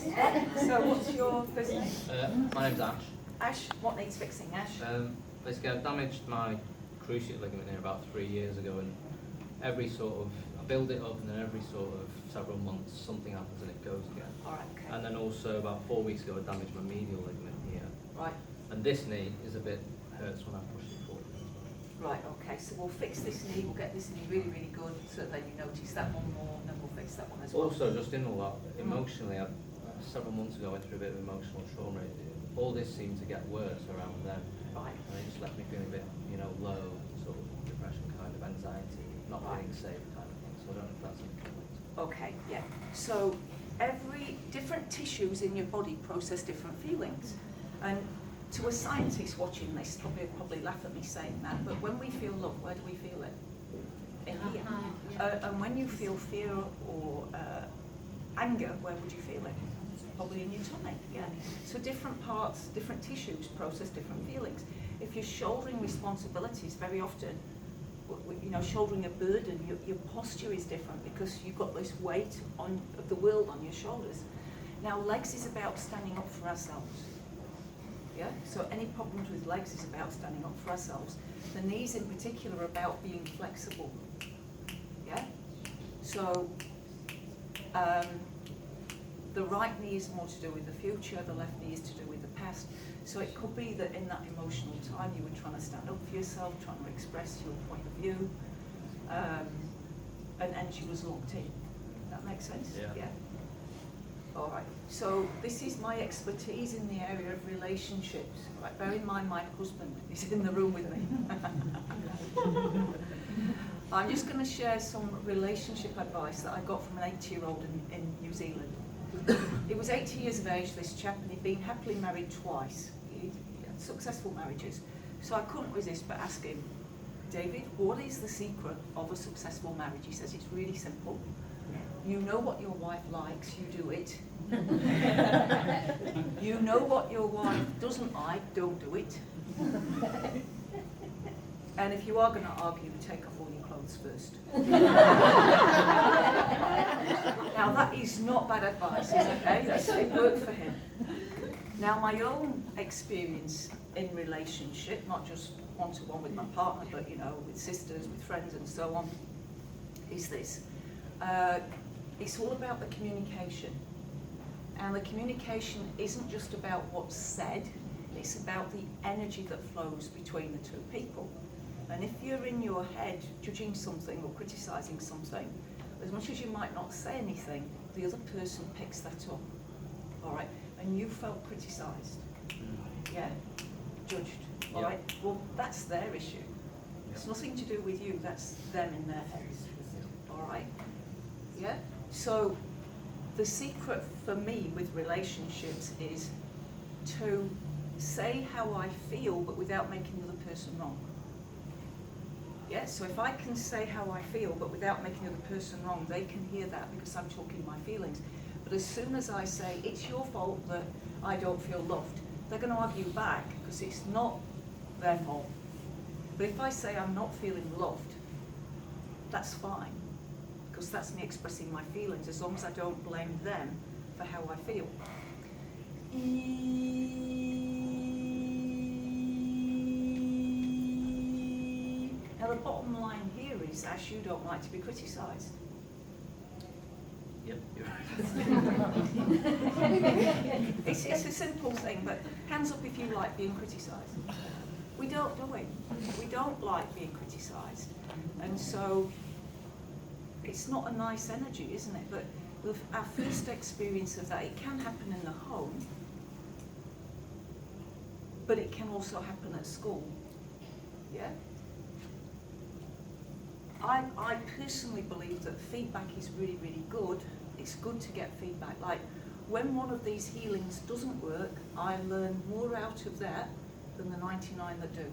So what's your first name? My name's Ash. Ash, what needs fixing, Ash? Basically, I damaged my cruciate ligament here about 3 years ago, and I build it up, and then every sort of several months something happens and it goes again. All right, okay. And then also about 4 weeks ago, I damaged my medial ligament here. Right. And this knee is a bit hurts when I push it forward. Right, okay, so we'll fix this knee, we'll get this knee really, really good, so then you notice that one more, and then we'll fix that one as well. Also, just in all that, emotionally, several months ago I went through a bit of emotional trauma. All this seemed to get worse around then. Right. And it just left me feeling a bit, low, sort of depression, kind of anxiety, not feeling safe kind of thing. So I don't know if that's something. Okay, yeah. So every different tissues in your body process different feelings. And to a scientist watching this, probably laugh at me saying that, but when we feel love, where do we feel it? In here. And when you feel fear or anger, where would you feel it? Probably in your tummy, yeah. So different parts, different tissues process different feelings. If you're shouldering responsibilities, very often, shouldering a burden, your posture is different because you've got this weight of the world on your shoulders. Now, legs is about standing up for ourselves. Yeah. So any problems with legs is about standing up for ourselves. The knees, in particular, are about being flexible. Yeah. So the right knee is more to do with the future. The left knee is to do with the past. So it could be that in that emotional time you were trying to stand up for yourself, trying to express your point of view, and energy was locked in. That makes sense? Yeah. All right. So this is my expertise in the area of relationships. Right. Bear in mind, my husband is in the room with me. I'm just going to share some relationship advice that I got from an 80-year-old in New Zealand. He was 80 years of age, this chap, and he'd been happily married twice. He had successful marriages. So I couldn't resist but ask him, David, what is the secret of a successful marriage? He says it's really simple. You know what your wife likes, you do it. You know what your wife doesn't like, don't do it. And if you are going to argue, take off all your clothes first. Now that is not bad advice, is it? Okay? It worked for him. Now my own experience in relationship, not just one-to-one with my partner, but with sisters, with friends and so on, is this. It's all about the communication. And the communication isn't just about what's said, it's about the energy that flows between the two people. And if you're in your head judging something or criticising something, as much as you might not say anything, the other person picks that up. All right? And you felt criticised. Yeah? Judged. All right? Well, that's their issue. It's nothing to do with you, that's them in their heads. All right? Yeah? So the secret for me with relationships is to say how I feel, but without making the other person wrong. Yeah, so if I can say how I feel, but without making the other person wrong, they can hear that because I'm talking my feelings. But as soon as I say, it's your fault that I don't feel loved, they're going to argue back because it's not their fault. But if I say I'm not feeling loved, that's fine, because that's me expressing my feelings, as long as I don't blame them for how I feel. Now the bottom line here is, Ash, you don't like to be criticised. Yep, you're right. It's a simple thing, but hands up if you like being criticised. We don't, do we? We don't like being criticised. And so it's not a nice energy, isn't it? But with our first experience of that, it can happen in the home, but it can also happen at school. Yeah? I personally believe that feedback is really, really good. It's good to get feedback. Like, when one of these healings doesn't work, I learn more out of that than the 99 that do.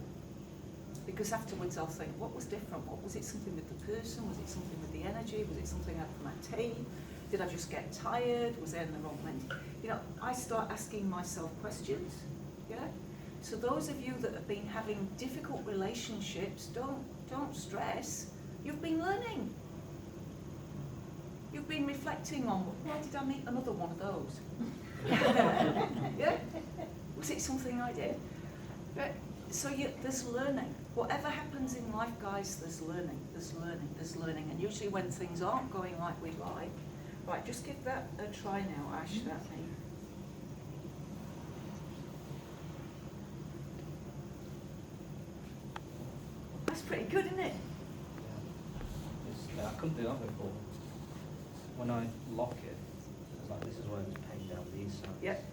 Because afterwards I'll think, what was different? What was it, something with the person? Was it something with the energy? Was it something out of my team? Did I just get tired? Was I in the wrong mental? I start asking myself questions. Yeah? So those of you that have been having difficult relationships, don't stress. You've been learning. You've been reflecting on, why did I meet another one of those? Yeah? Was it something I did? But, so there's learning. Whatever happens in life, guys, there's learning, there's learning, there's learning. And usually when things aren't going like we'd like, right, just give that a try now, Ash, that thing. That's pretty good, isn't it? Yeah, I couldn't do that before. When I lock it, it's like this is where it's pain down these sides. Yep.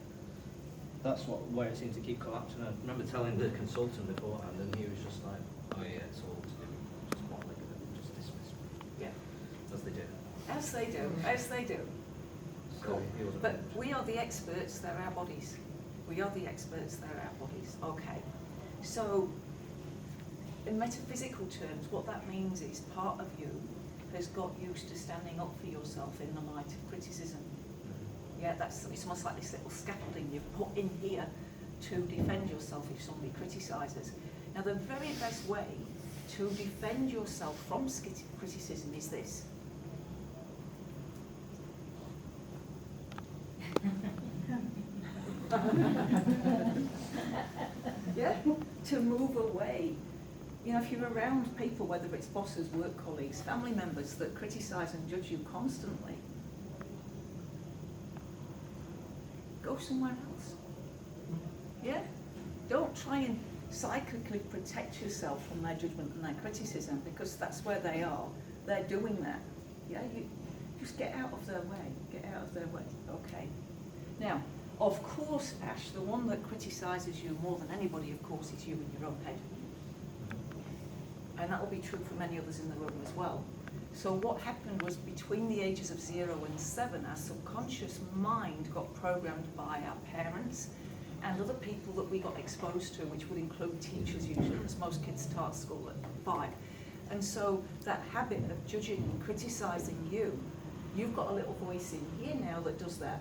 That's where it seemed to keep collapsing. I remember telling the consultant beforehand, and he was just like, "Oh yeah, it's all to do with just one ligament, just dismiss me." Yeah. As they do. As they do, as they do. So Cool. he wasn't But interested. we are the experts, they're our bodies. We are the experts, they're our bodies. Okay. So, in metaphysical terms, what that means is part of you has got used to standing up for yourself in the light of criticism. Yeah, it's almost like this little scaffolding you've put in here to defend yourself if somebody criticises. Now, the very best way to defend yourself from criticism is this. Yeah, to move away. You know, if you're around people, whether it's bosses, work colleagues, family members that criticise and judge you constantly, go somewhere else. Yeah? Don't try and psychically protect yourself from their judgment and their criticism, because that's where they are. They're doing that. Yeah? You just get out of their way. Get out of their way. Okay. Now, of course, Ash, the one that criticises you more than anybody, of course, is you in your own head. And that will be true for many others in the room as well. So what happened was between the ages of 0 and 7, our subconscious mind got programmed by our parents and other people that we got exposed to, which would include teachers usually, because most kids start school at 5. And so that habit of judging and criticising you, you've got a little voice in here now that does that.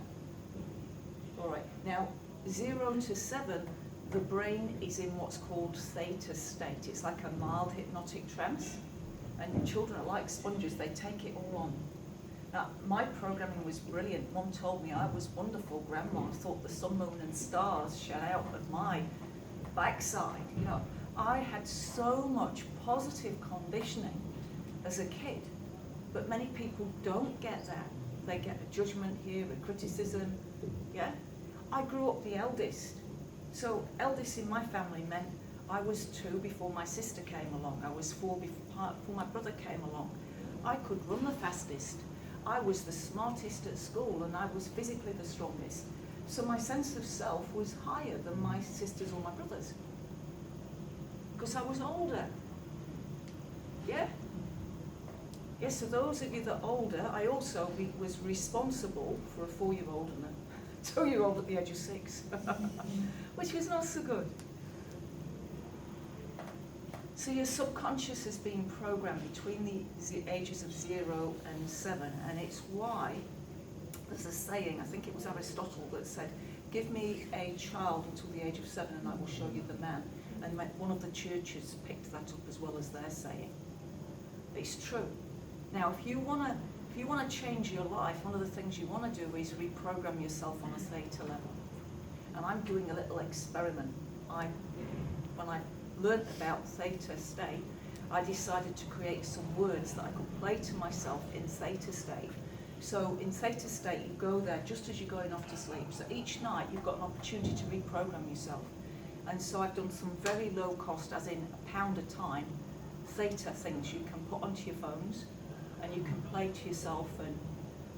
All right, now 0 to 7, the brain is in what's called theta state. It's like a mild hypnotic trance. And children are like sponges, they take it all on. Now, my programming was brilliant. Mum told me I was wonderful. Grandma thought the sun, moon and stars shone out of my backside. You know, I had so much positive conditioning as a kid, but many people don't get that. They get a judgment here, a criticism, yeah? I grew up the eldest. So eldest in my family meant I was 2 before my sister came along. I was 4 before my brother came along. I could run the fastest. I was the smartest at school, and I was physically the strongest. So my sense of self was higher than my sisters or my brothers, because I was older. Yeah? Yes, so those of you that are older, I also was responsible for a 4-year-old and a 2-year-old at the age of 6, which was not so good. So your subconscious has been programmed between the ages of 0 and 7, and it's why there's a saying, I think it was Aristotle that said, give me a child until the age of 7 and I will show you the man. And one of the churches picked that up as well as their saying. It's true. Now, if you want to change your life, one of the things you want to do is reprogram yourself on a theta level. And I'm doing a little experiment. When I learned about theta state, I decided to create some words that I could play to myself in theta state. So in theta state, you go there just as you're going off to sleep. So each night you've got an opportunity to reprogram yourself. And so I've done some very low cost, as in £1 a time, theta things you can put onto your phones, and you can play to yourself and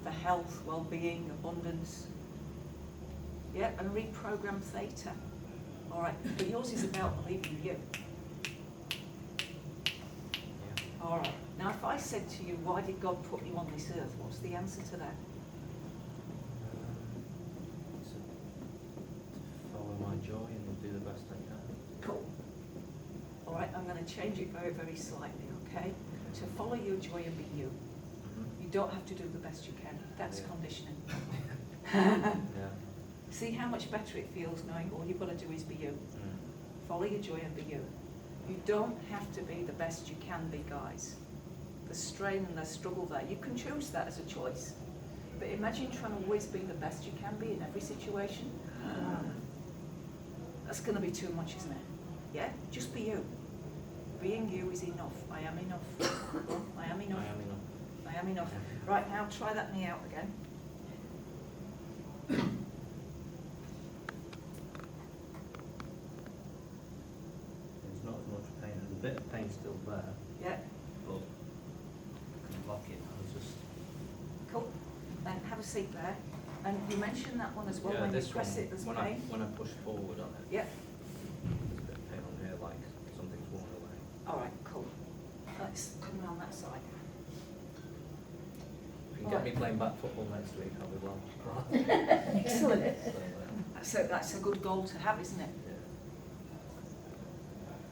for health, well-being, abundance. Yeah, and reprogram theta. All right, but yours is about believing you. All right, now if I said to you, why did God put you on this earth? What's the answer to that? To follow my joy and do the best I can. Cool. All right, I'm going to change it very, very slightly, okay? To follow your joy and be you. You don't have to do the best you can. That's conditioning. Yeah. See how much better it feels knowing all you've got to do is be you. Follow your joy and be you. You don't have to be the best you can be, guys. The strain and the struggle there, you can choose that as a choice. But imagine trying to always be the best you can be in every situation. That's going to be too much, isn't it? Yeah? Just be you. Being you is enough. I am enough. I am enough. I am enough. I am enough. Right, now try that knee out again. There's not as much pain. There's a bit of pain still there, Yeah, but I can block it. I was just... cool. Then have a seat there. And you mentioned that one as well, Yeah, when you this press one, it, there's when pain. when I push forward on it, Yeah, there's a bit of pain on here, like something's worn away. all right, cool. Let's come around that side. If you can get me playing back football next week, I'll be well. Excellent. So, That's a good goal to have, isn't it? yeah.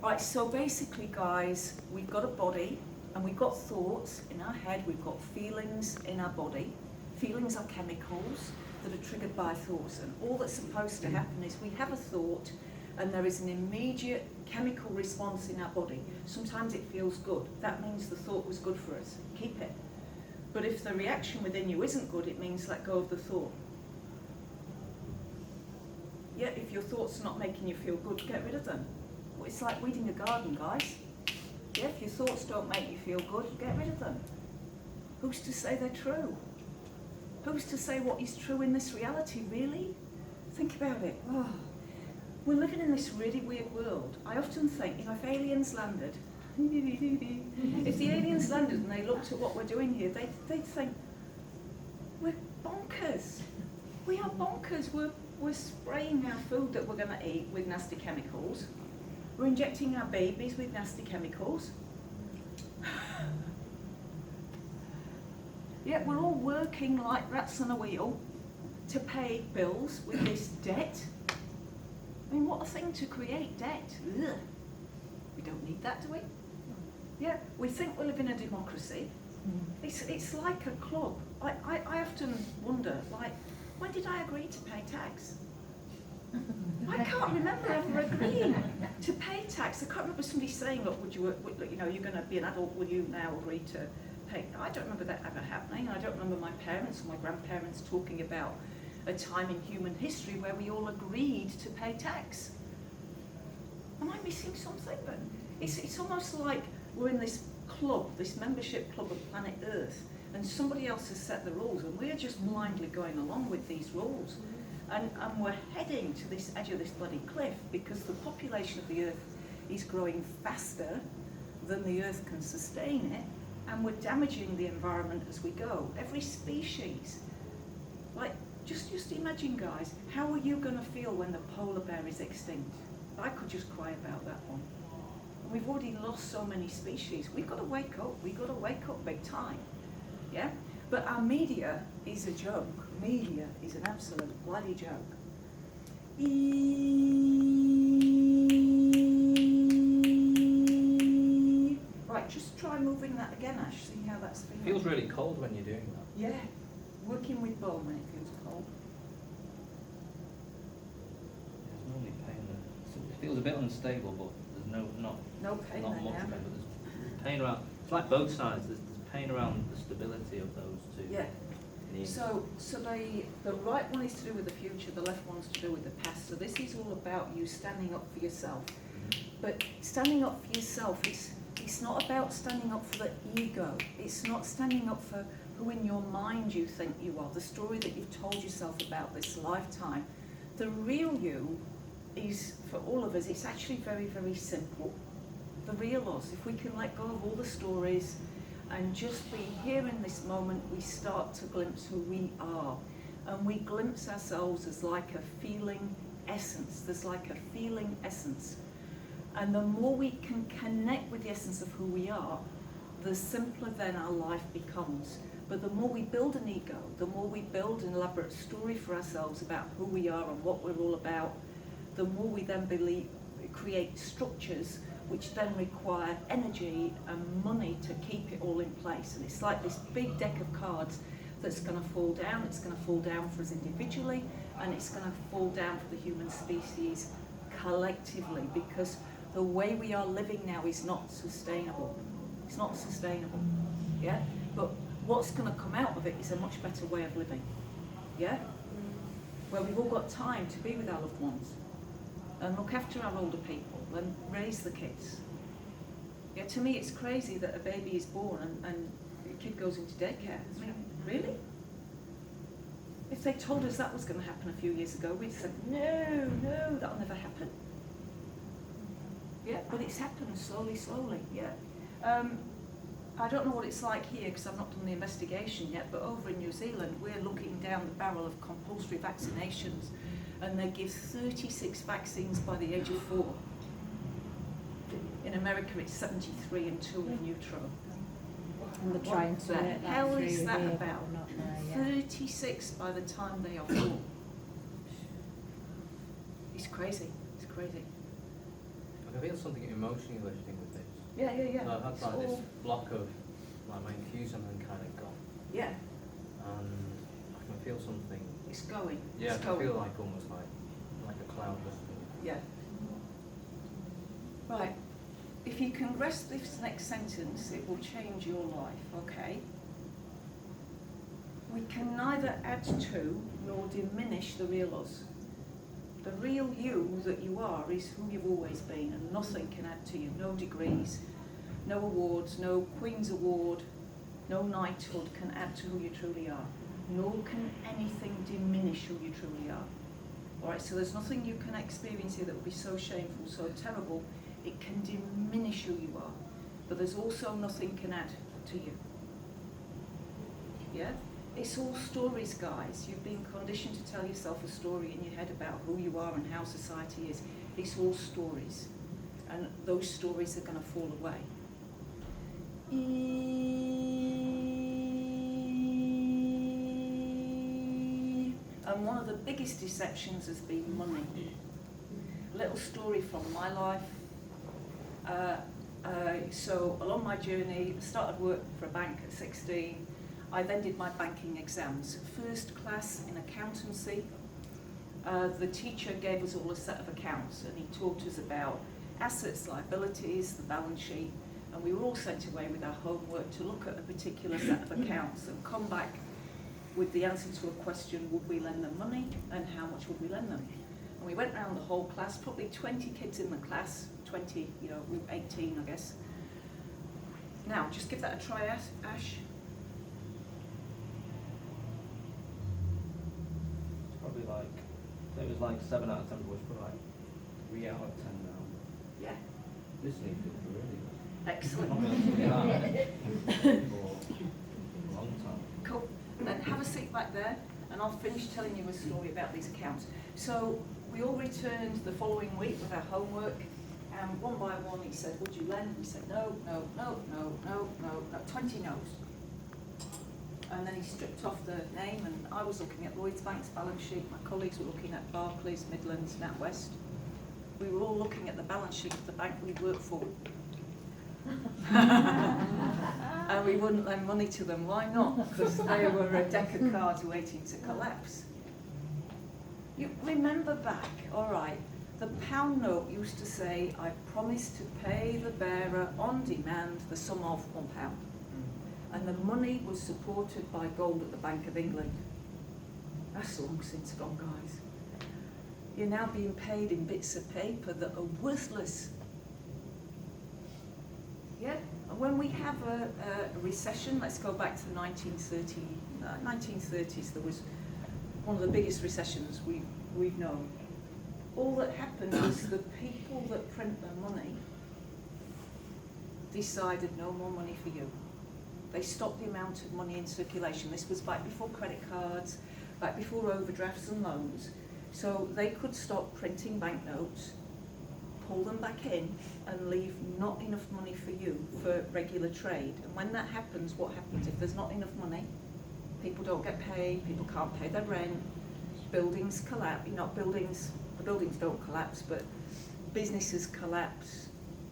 Right, so basically, guys, we've got a body and we've got thoughts in our head, we've got feelings in our body. Feelings are chemicals that are triggered by thoughts, and all that's supposed to happen is we have a thought and there is an immediate chemical response in our body. Sometimes it feels good. That means the thought was good for us. Keep it. But if the reaction within you isn't good, it means let go of the thought. Yeah, if your thoughts are not making you feel good, get rid of them. Well, it's like weeding a garden, guys. Yeah, if your thoughts don't make you feel good, get rid of them. Who's to say they're true? Who's to say what is true in this reality, really? Think about it. Oh. We're living in this really weird world. I often think, if aliens landed, if the aliens landed and they looked at what we're doing here, they'd think, we're bonkers. We are bonkers. We're spraying our food that we're going to eat with nasty chemicals. We're injecting our babies with nasty chemicals. Yet we're all working like rats on a wheel to pay bills with this debt. I mean, what a thing to create debt. Ugh. We don't need that, do we? Yeah, we think we live in a democracy. It's like a club. I often wonder, like, when did I agree to pay tax? I can't remember ever agreeing to pay tax. I can't remember somebody saying, look, you're going to be an adult, will you now agree to pay? I don't remember that ever happening. I don't remember my parents or my grandparents talking about a time in human history where we all agreed to pay tax. Am I missing something? But it's almost like we're in this club, this membership club of planet Earth, and somebody else has set the rules, and we're just blindly going along with these rules. And we're heading to this edge of this bloody cliff because the population of the Earth is growing faster than the Earth can sustain it, and we're damaging the environment as we go. Every species. Like, just imagine, guys, how are you going to feel when the polar bear is extinct? I could just cry about that one. And we've already lost so many species. We've got to wake up. We've got to wake up big time. Yeah? But our media is a joke. Media is an absolute bloody joke. Right, just try moving that again, Ash. See how that's feeling. It feels really cold when you're doing that. Yeah, working with bone when it feels cold. There's normally pain there. It feels a bit unstable, but there's No pain not there much now. pain, but there's pain around. It's like both sides. There's pain around the stability of those two. Yeah. knees. So the right one is to do with the future, the left one's to do with the past. So this is all about you standing up for yourself. But standing up for yourself, it's not about standing up for the ego. It's not standing up for who in your mind you think you are, the story that you've told yourself about this lifetime. The real you is, for all of us, it's actually very, very simple. The real us, if we can let go of all the stories and just be here in this moment, we start to glimpse who we are. And we glimpse ourselves as like a feeling essence. There's like a feeling essence. And the more we can connect with the essence of who we are, the simpler then our life becomes. But the more we build an ego, the more we build an elaborate story for ourselves about who we are and what we're all about, the more we then create structures which then require energy and money to keep it all in place. And it's like this big deck of cards that's going to fall down. It's going to fall down for us individually, and it's going to fall down for the human species collectively, because the way we are living now is not sustainable. It's not sustainable, yeah? But what's going to come out of it is a much better way of living. Yeah? Where we've all got time to be with our loved ones and look after our older people and raise the kids. Yeah, to me it's crazy that a baby is born and a kid goes into daycare. I mean, really? If they told us that was going to happen a few years ago, we'd said, no, that'll never happen. Yeah, but it's happened slowly, yeah. I don't know what it's like here because I've not done the investigation yet, but over in New Zealand, we're looking down the barrel of compulsory vaccinations, and they give 36 vaccines by the age of 4. In America, it's 73 and 2 in utero. And they're trying to What the work that hell through is that here, but about? we're not there yet. 36 by the time they are 4. It's crazy. It's crazy. I can feel something emotionally lifting with this. Yeah. So I've had It's like this all- block of like my infusion and kind of gone, Yeah, and I can feel something. it's going. Yeah, I It's can going. feel like almost like a cloud lifting. Yeah. Right. If you can grasp this next sentence, it will change your life, okay? We can neither add to nor diminish the real us. The real you that you are is who you've always been, and nothing can add to you. No degrees, no awards, no Queen's Award, no knighthood can add to who you truly are. Nor can anything diminish who you truly are. All right, so there's nothing you can experience here that will be so shameful, so terrible, it can diminish who you are. But there's also nothing can add to you. Yeah? It's all stories, guys. You've been conditioned to tell yourself a story in your head about who you are and how society is. It's all stories. And those stories are going to fall away. And one of the biggest deceptions has been money. A little story from my life. So along my journey, I started work for a bank at 16. I then did my banking exams. First class in accountancy. The teacher gave us all a set of accounts, and he taught us about assets, liabilities, the balance sheet, and we were all sent away with our homework to look at a particular set of accounts and come back with the answer to a question: would we lend them money, and how much would we lend them? And we went around the whole class, probably 20 kids in the class, 20, we were 18, I guess. Now, just give that a try, Ash. Probably like, I think it was like 7 out of 10, but it's probably like 3 out of 10 now. Yeah, This needs to be really excellent. I'm going to do that for a long time. Cool. Then have a seat back there, and I'll finish telling you a story about these accounts. So we all returned the following week with our homework, and one by one he said, would you lend? We said, no, 20 no's. And then he stripped off the name, and I was looking at Lloyds Bank's balance sheet, my colleagues were looking at Barclays, Midlands, NatWest. We were all looking at the balance sheet of the bank we worked for. And we wouldn't lend money to them. Why not? Because they were a deck of cards waiting to collapse. You remember back, all right, the pound note used to say, I promise to pay the bearer on demand the sum of £1. And the money was supported by gold at the Bank of England. That's long since gone, guys. You're now being paid in bits of paper that are worthless. Yeah, and when we have a recession, let's go back to the 1930s, there was one of the biggest recessions we've known. All that happened is the people that print the money decided no more money for you. They stopped the amount of money in circulation. This was back before credit cards, back before overdrafts and loans. So they could stop printing banknotes, pull them back in, and leave not enough money for you for regular trade. And when that happens, what happens? If there's not enough money, people don't get paid, people can't pay their rent, buildings collapse, the buildings don't collapse, but businesses collapse.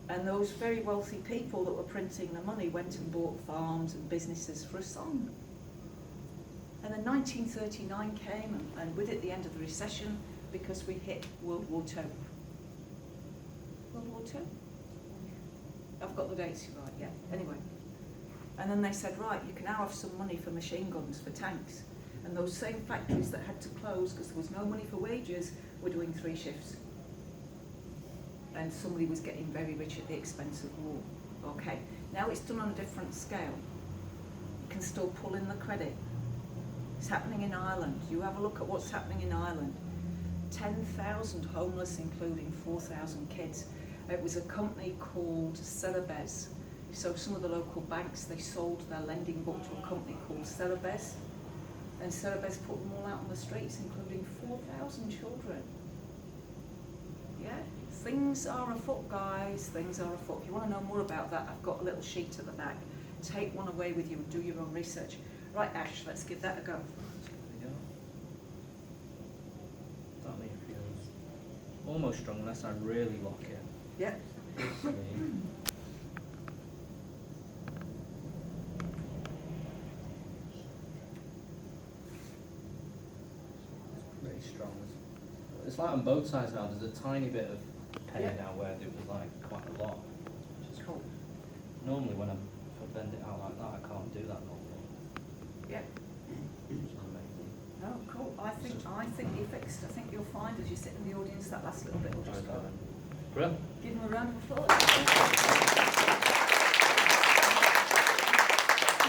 And those very wealthy people that were printing the money went and bought farms and businesses for a song. And then 1939 came, and with it the end of the recession, because we hit World War II. World War II? I've got the dates right, yeah. Anyway, And then they said, right, you can now have some money for machine guns, for tanks. And those same factories that had to close because there was no money for wages were doing 3 shifts. And somebody was getting very rich at the expense of war. Okay, now it's done on a different scale. You can still pull in the credit. It's happening in Ireland. You have a look at what's happening in Ireland. 10,000 homeless, including 4,000 kids. It was a company called Celebes. So some of the local banks, they sold their lending book to a company called Celebes. And Celebes put them all out on the streets, including 4,000 children. Yeah, things are afoot, guys, things are afoot. If you want to know more about that, I've got a little sheet at the back. Take one away with you and do your own research. Right, Ash, let's give that a go. There we go. That mean it feels almost strong unless I really lock it. Yeah. Let's see. It's pretty strong. It's like on both sides now, there's a tiny bit of pain Yeah. now where there was like quite a lot. Which is Cool. normally when if I bend it out like that, I can't do that normally. Yeah. Which is amazing. Oh, cool. I think you're fixed. I think you'll find as you sit in the audience that last little bit will just go. Brilliant. Give them a round of applause.